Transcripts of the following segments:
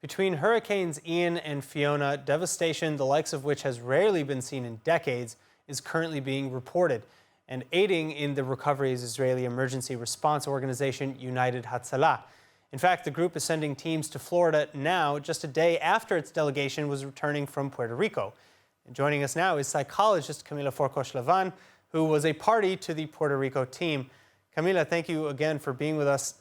Between Hurricanes Ian and Fiona, devastation the likes of which has rarely been seen in decades is currently being reported. And aiding in the recovery is Israeli emergency response organization United Hatzala. In fact, the group is sending teams to Florida now, just a day after its delegation was returning from Puerto Rico. And joining us now is psychologist Kamila Forkosh Lavan, who was a party to the Puerto Rico team. Kamila, thank you again for being with us.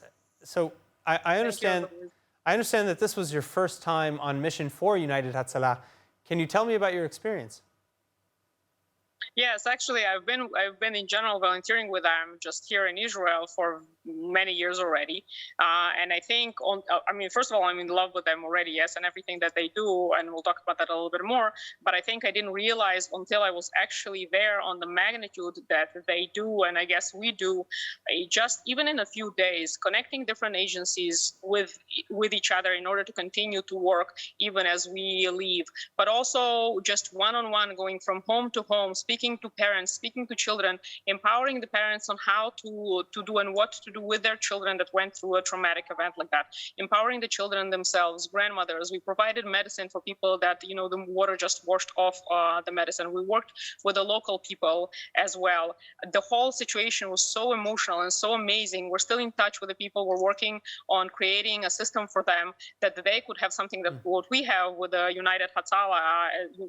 So I understand that this was your first time on mission for United Hatzala. Can you tell me about your experience? Yes, actually, I've been in general volunteering with them just here in Israel for many years already, and I think first of all, I'm in love with them already, yes, and everything that they do, and we'll talk about that a little bit more. But I think I didn't realize until I was actually there on the magnitude that they do, and I guess we do, just even in a few days, connecting different agencies with each other in order to continue to work even as we leave, but also just one-on-one, going from home to home, speaking to parents, speaking to children, empowering the parents on how to do and what to do with their children that went through a traumatic event like that, empowering the children themselves, grandmothers. We provided medicine for people that, the water just washed off the medicine. We worked with the local people as well. The whole situation was so emotional and so amazing. We're still in touch with the people. We're working on creating a system for them that they could have something that what we have with the United Hatzala.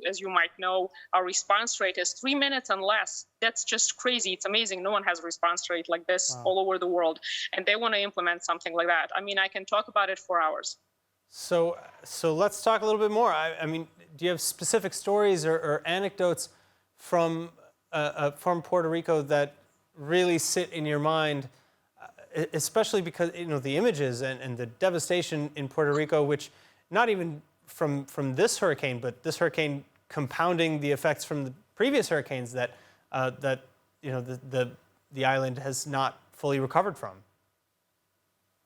As you might know, our response rate is 3 minutes and less. That's just crazy. It's amazing. No one has a response rate like this all over the world. And they want to implement something like that. I mean, I can talk about it for hours. So let's talk a little bit more. I mean, do you have specific stories or anecdotes from Puerto Rico that really sit in your mind, especially because, the images and the devastation in Puerto Rico, which not even from this hurricane, but this hurricane compounding the effects from the previous hurricanes that the island has not fully recovered from.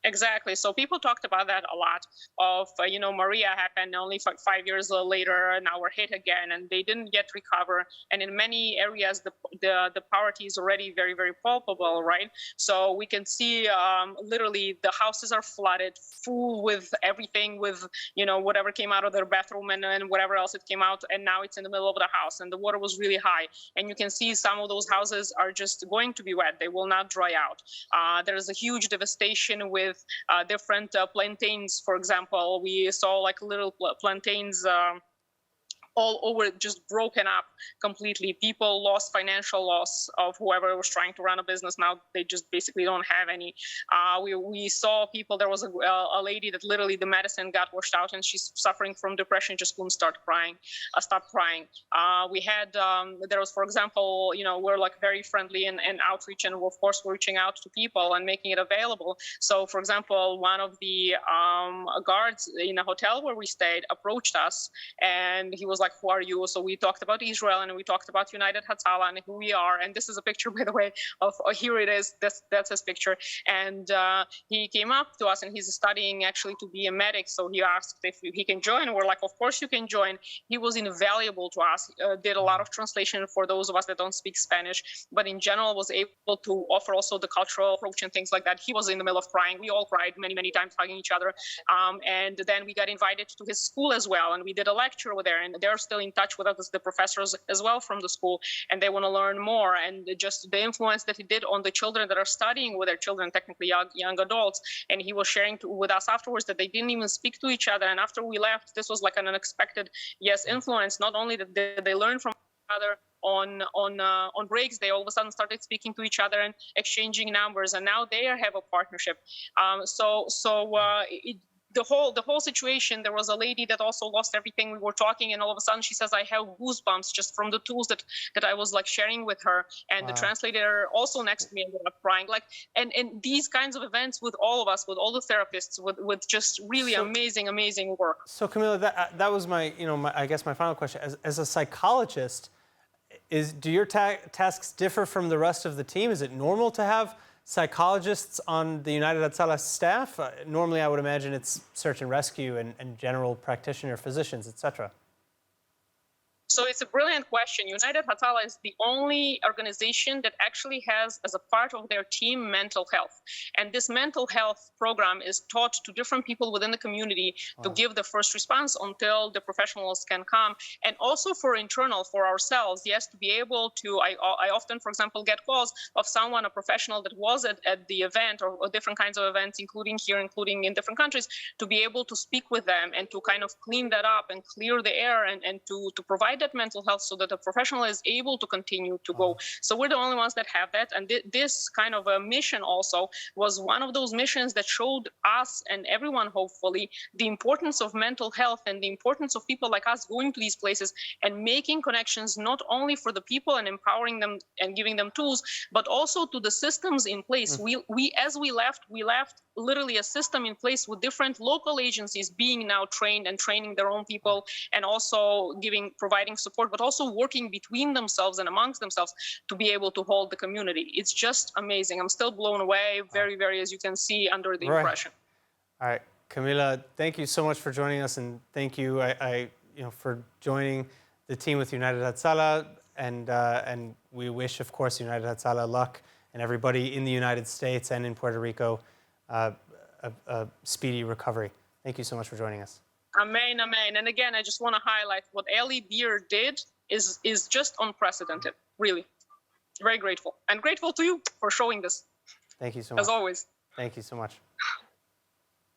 Exactly. So people talked about that a lot of, Maria happened only 5 years later, and now we're hit again, and they didn't yet recover. And in many areas, the poverty is already very, very palpable, right? So we can see literally the houses are flooded, full with everything, with, whatever came out of their bathroom and whatever else it came out. And now it's in the middle of the house, and the water was really high. And you can see some of those houses are just going to be wet. They will not dry out. There is a huge devastation with different plantains. For example, we saw like little plantains all over, just broken up completely. People lost financial loss of whoever was trying to run a business. Now they just basically don't have any. We saw people, there was a lady that literally the medicine got washed out and she's suffering from depression, just couldn't stop crying. We had, there was, for example, we're like very friendly and outreach, and of course we're reaching out to people and making it available. So for example, one of the guards in a hotel where we stayed approached us, and he was like, who are you? So we talked about Israel, and we talked about United Hatzala and who we are. And this is a picture, by the way, of here it is. That's his picture. And he came up to us, and he's studying actually to be a medic. So he asked if he can join. We're like, of course you can join. He was invaluable to us. Did a lot of translation for those of us that don't speak Spanish, but in general was able to offer also the cultural approach and things like that. He was in the middle of crying. We all cried many, many times, hugging each other. And then we got invited to his school as well, and we did a lecture over there. And they're still in touch with us, the professors as well from the school, and they want to learn more. And just the influence that he did on the children that are studying with their children, technically young adults. And he was sharing with us afterwards that they didn't even speak to each other. And after we left, this was like an unexpected, influence. Not only that they learned from each other on breaks, they all of a sudden started speaking to each other and exchanging numbers, and now they have a partnership. The whole situation, there was a lady that also lost everything. We were talking, and all of a sudden she says, I have goosebumps just from the tools that I was like sharing with her. And the translator also next to me ended up crying. Like, and these kinds of events with all of us, with all the therapists, with just really amazing work. So Kamila, that was my final question. As a psychologist, do your tasks differ from the rest of the team? Is it normal to have psychologists on the United Hatzala staff? Normally, I would imagine it's search and rescue and general practitioner, physicians, etc. So it's a brilliant question. United Hatzala is the only organization that actually has as a part of their team mental health. And this mental health program is taught to different people within the community to give the first response until the professionals can come. And also for internal, for ourselves, yes, to be able to, I often, for example, get calls of someone, a professional that was at the event or different kinds of events, including here, including in different countries, to be able to speak with them and to kind of clean that up and clear the air and to provide that mental health so that the professional is able to continue to go. So we're the only ones that have that. And this kind of a mission also was one of those missions that showed us and everyone, hopefully, the importance of mental health and the importance of people like us going to these places and making connections, not only for the people and empowering them and giving them tools, but also to the systems in place. As we left literally a system in place with different local agencies being now trained and training their own people, and also providing support, but also working between themselves and amongst themselves to be able to hold the community. It's just amazing. I'm still blown away, very, very, as you can see, under the impression. All right, Kamila, thank you so much for joining us, and thank you, for joining the team with United Hatzala, and we wish, of course, United Hatzala luck and everybody in the United States and in Puerto Rico a speedy recovery. Thank you so much for joining us. Amen, amen. And again, I just want to highlight what Ellie Beer did is just unprecedented, really. Very grateful. And grateful to you for showing this. Thank you so much. As always. Thank you so much.